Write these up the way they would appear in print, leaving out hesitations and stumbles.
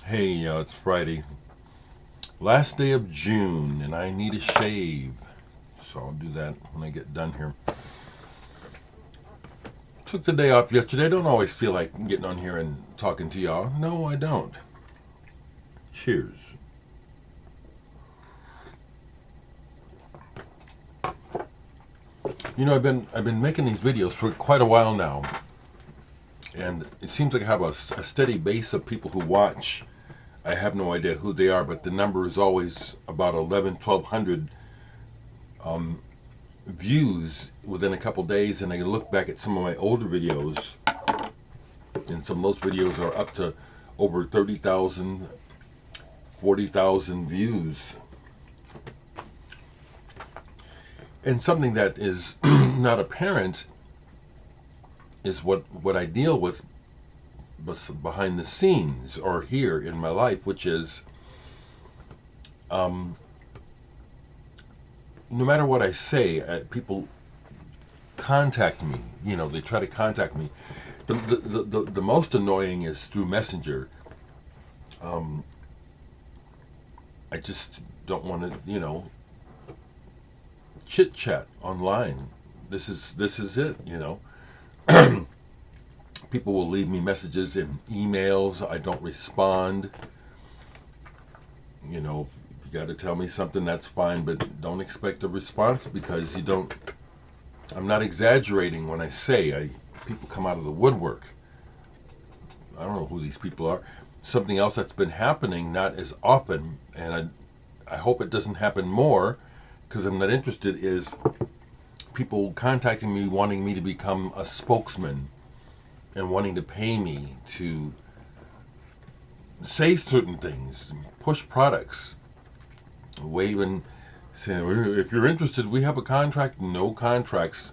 Hey, it's Friday, last day of June, and I need a shave. So I'll do that when I get done here. Took the day off yesterday. I don't always feel like getting on here and talking to y'all. No, I don't. Cheers. I've been making these videos for quite a while now, and it seems like I have a steady base of people who watch. I have no idea who they are, but the number is always about 1,100 views within a couple days. And I look back at some of my older videos, and some of those videos are up to over 30,000, 40,000 views. And something that is not apparent is what I deal with behind the scenes or here in my life, which is no matter what I say, people contact me. They try to contact me. The most annoying is through Messenger. I just don't want to, chit chat online. This is it. People will leave me messages in emails. I don't respond. If you got to tell me something, that's fine, but don't expect a response, because you don't. I'm not exaggerating when I say people come out of the woodwork. I don't know who these people are. Something else that's been happening, not as often, and I hope it doesn't happen more, because I'm not interested, is people contacting me wanting me to become a spokesman and wanting to pay me to say certain things, push products, waving, saying, if you're interested, we have a contract. No contracts.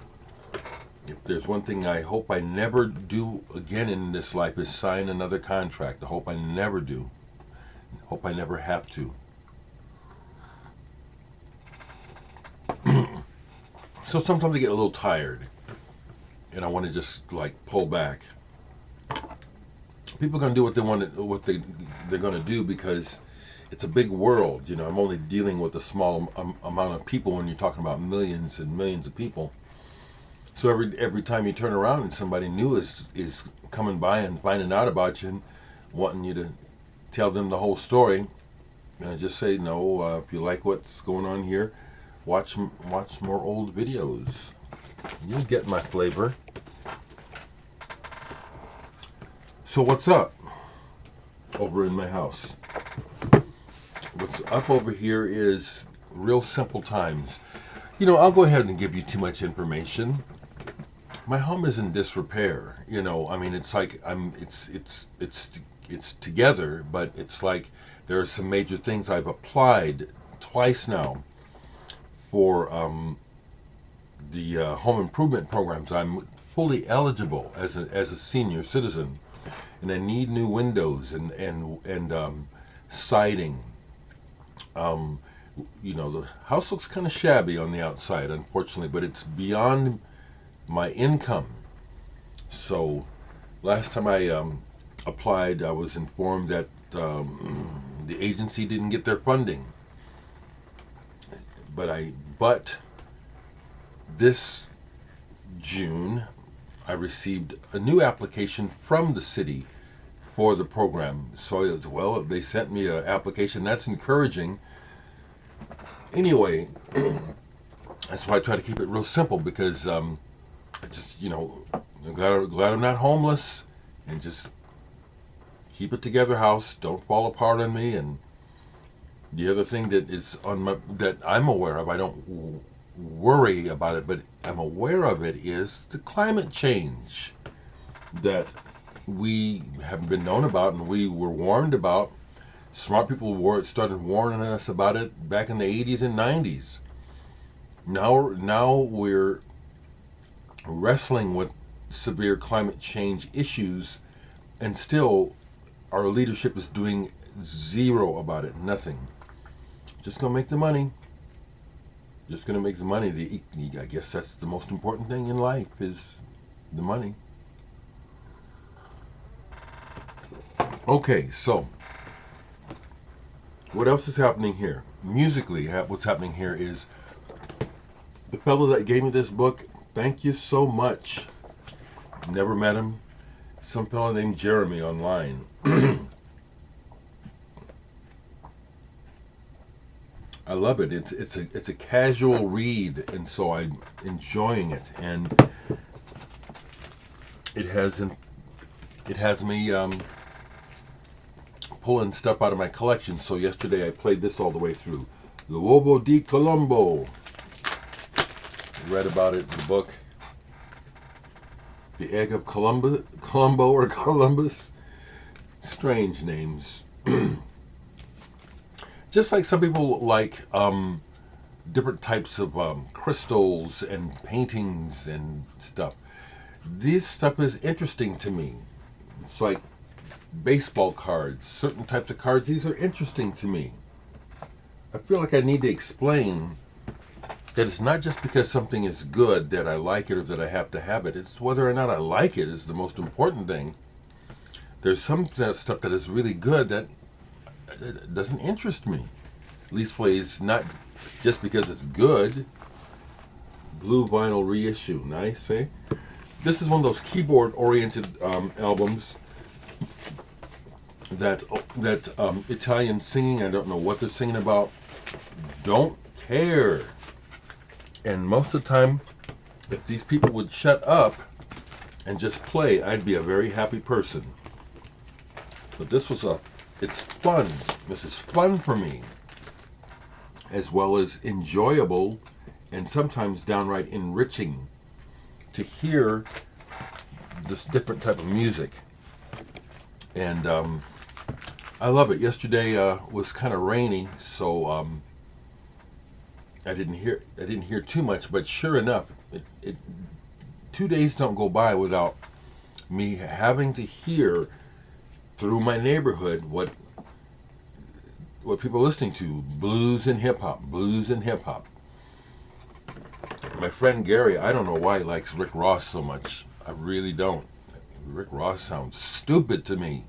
If there's one thing I hope I never do again in this life, is sign another contract. I hope I never do. I hope I never have to. So sometimes I get a little tired, and I want to just pull back. People are going to do what they want to, they're going to do, because it's a big world. I'm only dealing with a small amount of people when you're talking about millions and millions of people. So every time you turn around and somebody new is coming by and finding out about you and wanting you to tell them the whole story, and I just say, no, if you like what's going on here, watch more old videos. You'll get my flavor. So what's up over in my house? What's up over here is real simple times. I'll go ahead and give you too much information. My home is in disrepair. It's like it's together, but it's like there are some major things. I've applied twice now for the home improvement programs. I'm fully eligible as a senior citizen, and I need new windows and siding. The house looks kind of shabby on the outside, unfortunately, but it's beyond my income. So last time I applied, I was informed that the agency didn't get their funding. But this June, I received a new application from the city for the program. So they sent me an application. That's encouraging. Anyway, that's why I try to keep it real simple, because I just, I'm glad I'm not homeless, and just keep it together, house. Don't fall apart on me. And the other thing that I'm aware of, I don't worry about it, but I'm aware of it, is the climate change that we have been known about and we were warned about. Smart people started warning us about it back in the 80s and 90s. Now we're wrestling with severe climate change issues, and still our leadership is doing zero about it. Nothing. Just gonna make the money. Just gonna make the money. I guess that's the most important thing in life, is the money. Okay, so What else is happening here? Musically, what's happening here is the fellow that gave me this book, thank you so much. Never met him. Some fellow named Jeremy online. I love it. It's a casual read, and so I'm enjoying it. And it has me pulling stuff out of my collection. So yesterday I played this all the way through. The Uovo di Colombo. Read about it in the book. The Egg of Colombo or Columbus. Strange names. Just like some people like different types of crystals and paintings and stuff. This stuff is interesting to me. It's like baseball cards, certain types of cards. These are interesting to me. I feel like I need to explain that it's not just because something is good that I like it or that I have to have it. It's whether or not I like it is the most important thing. There's some stuff that is really good that doesn't interest me. Leastways, not just because it's good. Blue vinyl reissue, nice, eh? This is one of those keyboard-oriented albums that Italian singing. I don't know what they're singing about. Don't care. And most of the time, if these people would shut up and just play, I'd be a very happy person. But it's fun. This is fun for me, as well as enjoyable and sometimes downright enriching to hear this different type of music. And I love it. Yesterday was kind of rainy, so I didn't hear too much. But sure enough, 2 days don't go by without me having to hear through my neighborhood what people are listening to. Blues and hip hop. My friend Gary, I don't know why he likes Rick Ross so much. I really don't. Rick Ross sounds stupid to me.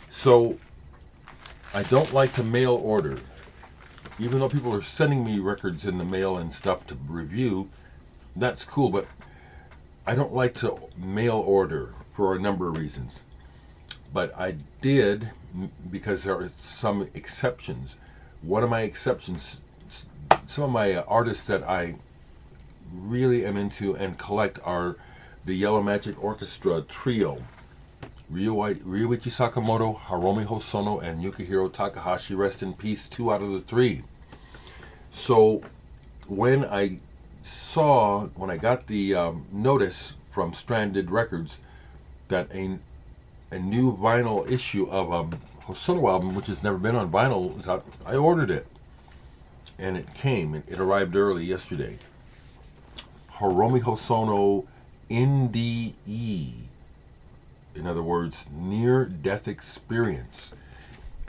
So I don't like to mail order. Even though people are sending me records in the mail and stuff to review, that's cool, but I don't like to mail order for a number of reasons. But I did because there are some exceptions. One of my exceptions, some of my artists that I really am into and collect are the Yellow Magic Orchestra trio. Ryuichi Sakamoto, Haruomi Hosono, and Yukihiro Takahashi, rest in peace, 2 out of the 3. So when I got the notice from Stranded Records that a new vinyl issue of Hosono album, which has never been on vinyl, was out, I ordered it. And it came. It arrived early yesterday. Haruomi Hosono N.D.E. In other words, near-death experience.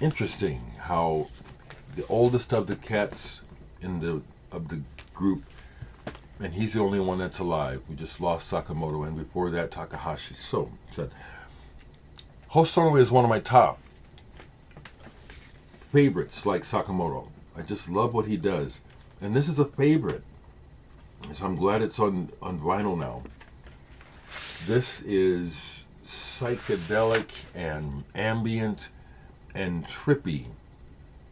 Interesting how the oldest of the cats of the group, and he's the only one that's alive. We just lost Sakamoto, and before that, Takahashi. So, said Hosono is one of my top favorites, like Sakamoto. I just love what he does, and this is a favorite. So I'm glad it's on vinyl now. This is psychedelic and ambient and trippy,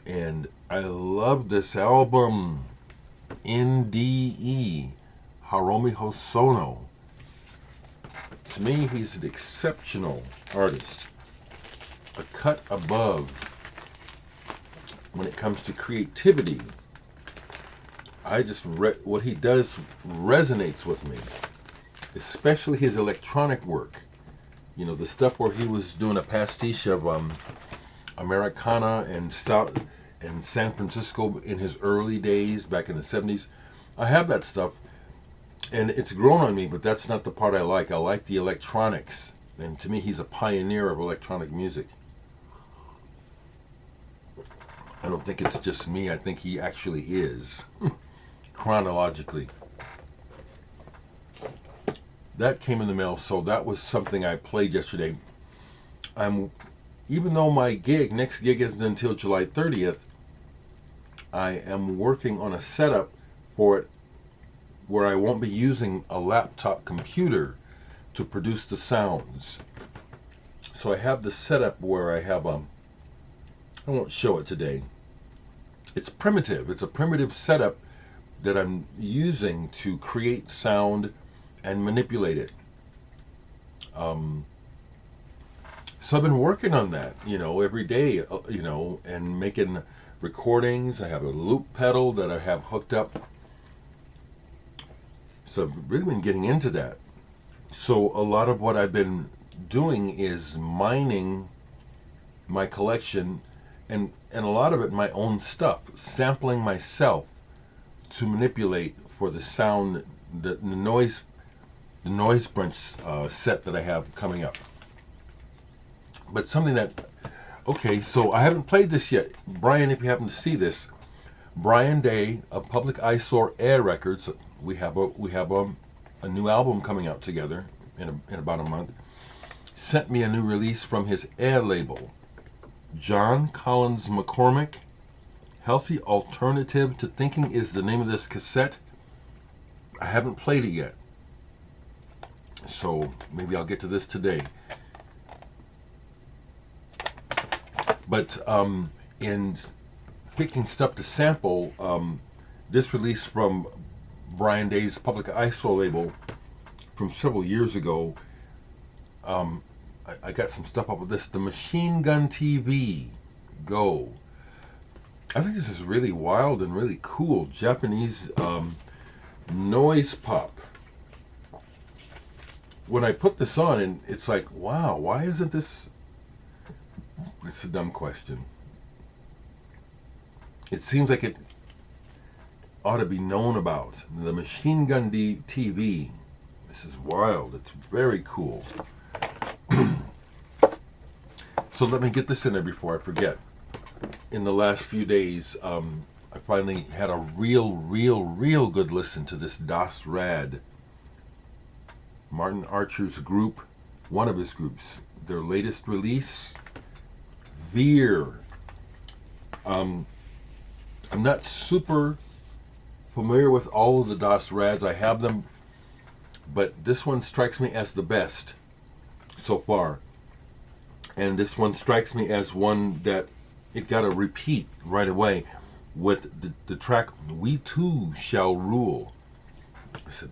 and I love this album. N.D.E. Haruomi Hosono. To me, he's an exceptional artist, a cut above when it comes to creativity. What he does resonates with me, especially his electronic work. You know, the stuff where he was doing a pastiche of Americana and San Francisco in his early days back in the 70s. I have that stuff, and it's grown on me, but that's not the part I like. I like the electronics, and to me, he's a pioneer of electronic music. I don't think it's just me. I think he actually is, chronologically. That came in the mail, so that was something I played yesterday. I'm even though my next gig isn't until July 30th, I am working on a setup for it where I won't be using a laptop computer to produce the sounds. So I have the setup where I have I won't show it today. It's primitive. It's a primitive setup that I'm using to create sound and manipulate it. So I've been working on that, every day, and making recordings. I have a loop pedal that I have hooked up. So I've really been getting into that. So a lot of what I've been doing is mining my collection, and a lot of it my own stuff, sampling myself to manipulate for the sound, the noise branch set that I have coming up. But something that, okay, so I haven't played this yet. Brian, if you happen to see this, Brian Day of Public Eyesore Air Records, we have a new album coming out together in about a month, sent me a new release from his Air label. John Collins McCormick, Healthy Alternative to Thinking is the name of this cassette. I haven't played it yet, so maybe I'll get to this today. But in picking stuff to sample, this release from Brian Day's Public Eyesore label from several years ago, I got some stuff up with this. The Machine Gun TV Go. I think this is really wild and really cool. Japanese noise pop. When I put this on, and it's like, wow, why isn't this... It's a dumb question. It seems like it ought to be known about. The Machine Gun TV. This is wild. It's very cool. So let me get this in there before I forget. In the last few days, I finally had a real good listen to this Das Rad. Martin Archer's group, one of his groups. Their latest release, Veer. I'm not super familiar with all of the Das Rads. I have them, but this one strikes me as the best so far. And this one strikes me as one that it got a repeat right away with the track We Too Shall Rule. I said,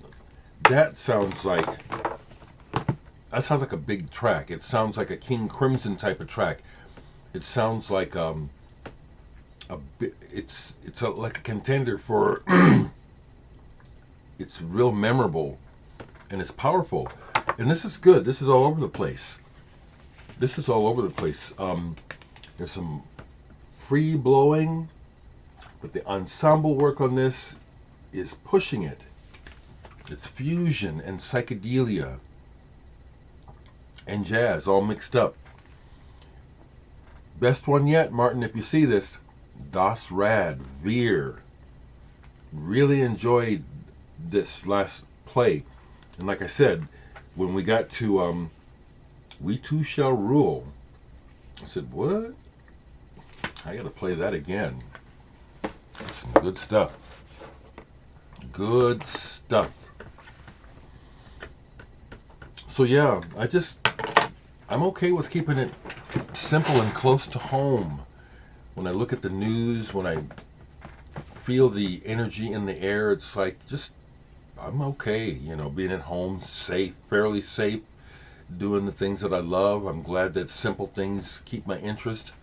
that sounds like a big track. It sounds like a King Crimson type of track. It sounds like like a contender for it's real memorable and it's powerful. And this is good. This is all over the place. There's some free blowing, but the ensemble work on this is pushing it. It's fusion and psychedelia and jazz all mixed up. Best one yet, Martin, if you see this, Das Rad, Veer. Really enjoyed this last play. And like I said, when we got to We Too Shall Rule, I said, what? I gotta play that again. That's some good stuff. Good stuff. So yeah, I'm okay with keeping it simple and close to home. When I look at the news, when I feel the energy in the air, it's like I'm okay, being at home, fairly safe, doing the things that I love. I'm glad that simple things keep my interest.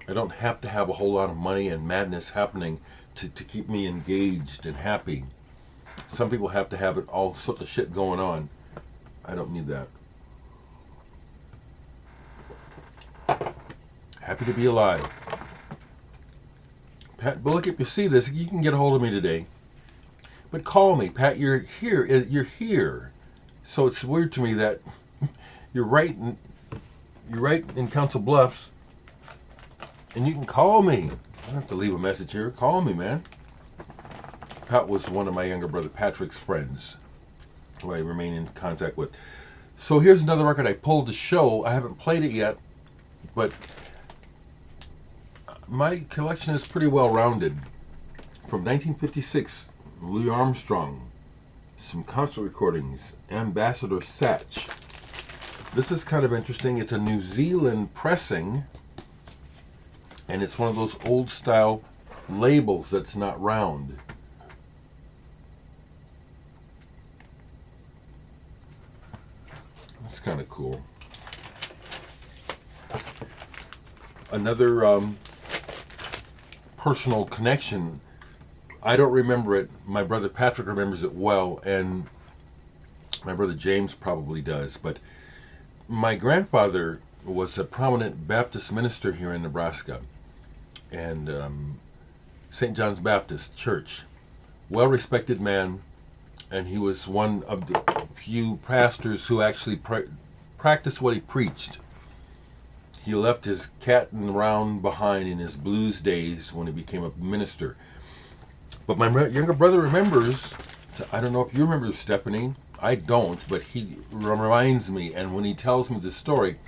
I don't have to have a whole lot of money and madness happening to keep me engaged and happy. Some people have to have all sorts of shit going on. I don't need that. Happy to be alive. Pat Bullock, if you see this, you can get a hold of me today. But call me, Pat. You're here. You're here. So it's weird to me that you're right in Council Bluffs, and you can call me. I don't have to leave a message here. Call me, man. Pat was one of my younger brother Patrick's friends, who I remain in contact with. So here's another record I pulled to show. I haven't played it yet. But my collection is pretty well rounded. From 1956, Louis Armstrong, some concert recordings, Ambassador Satch. This is kind of interesting. It's a New Zealand pressing, and it's one of those old style labels that's not round. That's kind of cool. Another personal connection. I don't remember it. My brother Patrick remembers it well, and my brother James probably does. But my grandfather was a prominent Baptist minister here in Nebraska, and St. John's Baptist Church. Well-respected man, and he was one of the few pastors who actually practiced what he preached. He left his cat and round behind in his blues days when he became a minister. But my younger brother remembers, I don't know if you remember Stephanie, I don't, but he reminds me, and when he tells me the story,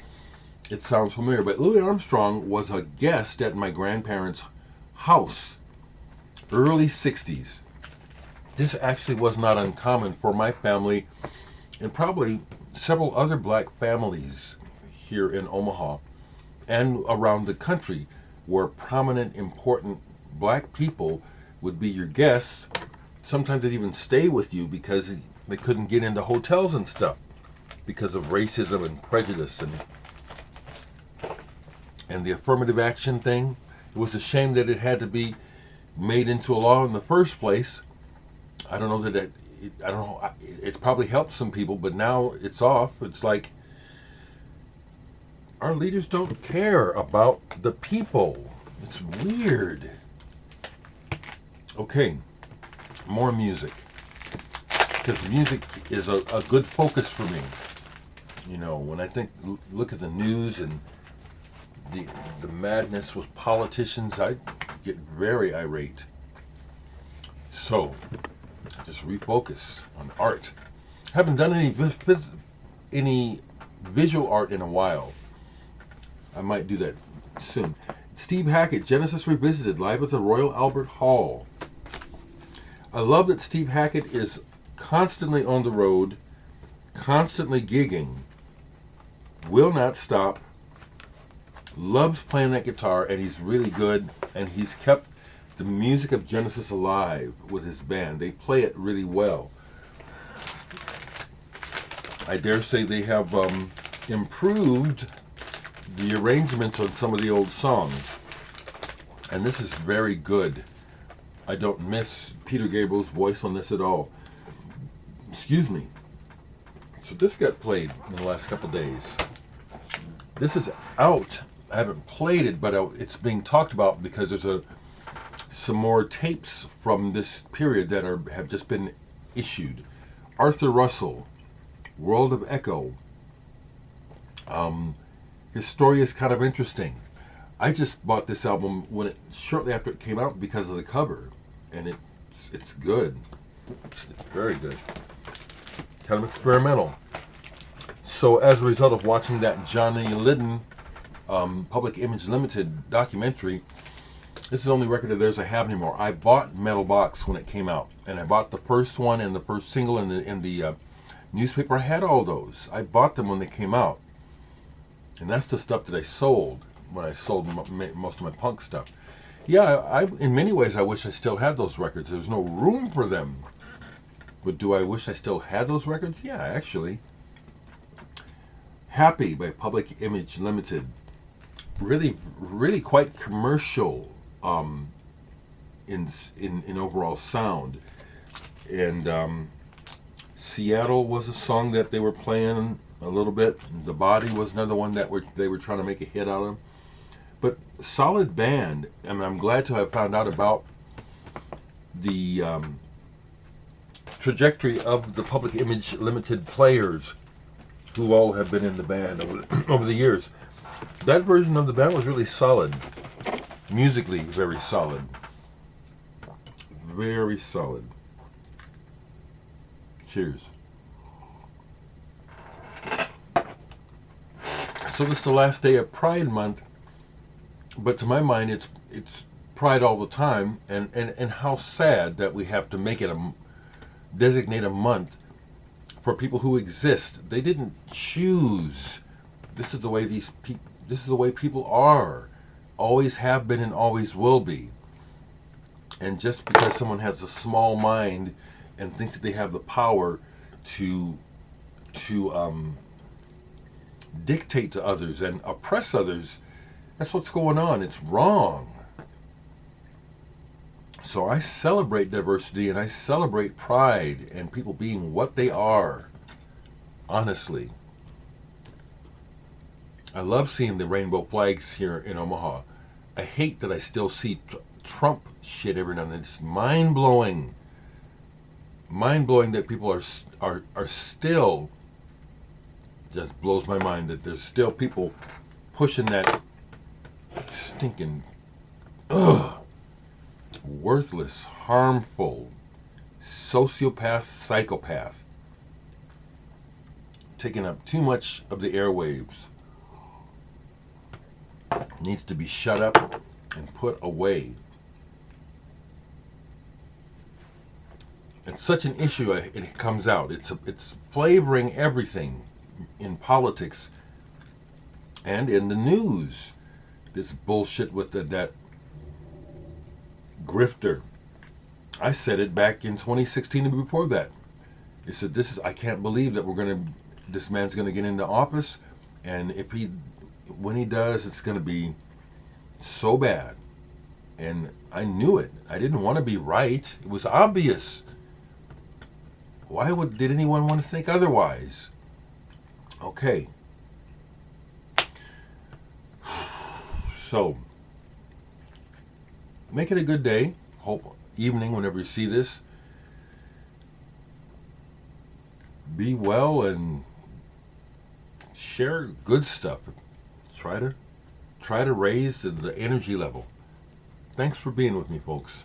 it sounds familiar. But Louis Armstrong was a guest at my grandparents' house, early 60s. This actually was not uncommon for my family and probably several other black families here in Omaha and around the country, where prominent, important black people would be your guests. Sometimes they'd even stay with you because they couldn't get into hotels and stuff because of racism and prejudice and the affirmative action thing. It was a shame that it had to be made into a law in the first place. I don't know that it probably helped some people, but now it's off. It's like our leaders don't care about the people. It's weird. Okay, more music. Because music is a good focus for me. You know, when I look at the news and the madness with politicians, I get very irate. So, just refocus on art. Haven't done any visual art in a while. I might do that soon. Steve Hackett, Genesis Revisited, live at the Royal Albert Hall. I love that Steve Hackett is constantly on the road, constantly gigging, will not stop, loves playing that guitar, and he's really good, and he's kept the music of Genesis alive with his band. They play it really well. I dare say they have improved the arrangements on some of the old songs, and this is very good. I don't miss Peter Gabriel's voice on this at all. Excuse me. So this got played in the last couple days. This is out. I haven't played it, but it's being talked about because there's some more tapes from this period that have just been issued. Arthur Russell, World of Echo. His story is kind of interesting. I just bought this album shortly after it came out because of the cover, and it's good. It's very good. Kind of experimental. So as a result of watching that Johnny Lydon Public Image Limited documentary, this is the only record of theirs I have anymore. I bought Metal Box when it came out, and I bought the first one and the first single in the newspaper. I had all those. I bought them when they came out, and that's the stuff that I sold when I sold most of my punk stuff. Yeah, in many ways I wish I still had those records. There's no room for them. But do I wish I still had those records? Yeah, actually. Happy by Public Image Limited. Really, really quite commercial in overall sound. And Seattle was a song that they were playing a little bit. The Body was another one that they were trying to make a hit out of. But solid band, and I'm glad to have found out about the trajectory of the Public Image Limited players who all have been in the band over the years. That version of the band was really solid. Musically, very solid. Very solid. Cheers. So this is the last day of Pride Month, but to my mind, it's Pride all the time, and how sad that we have to make it designate a month for people who exist. They didn't choose. This is the way this is the way people are, always have been and always will be. And just because someone has a small mind and thinks that they have the power to dictate to others and oppress others, that's what's going on. It's wrong. So I celebrate diversity and I celebrate pride and people being what they are. Honestly. I love seeing the rainbow flags here in Omaha. I hate that I still see Trump shit every now and then. It's mind-blowing. Mind-blowing that people are still, just blows my mind that there's still people pushing that stinking, worthless, harmful, sociopath, psychopath, taking up too much of the airwaves. Needs to be shut up and put away. It's such an issue. It comes out. It's flavoring everything in politics and in the news. This bullshit with that grifter. I said it back in 2016 and before that. I said I can't believe that this man's gonna get into office, and when he does, it's gonna be so bad. And I knew it. I didn't want to be right. It was obvious. Did anyone want to think otherwise? Okay. So, make it a good day. Hope evening whenever you see this. Be well and share good stuff. Try to raise the energy level. Thanks for being with me, folks.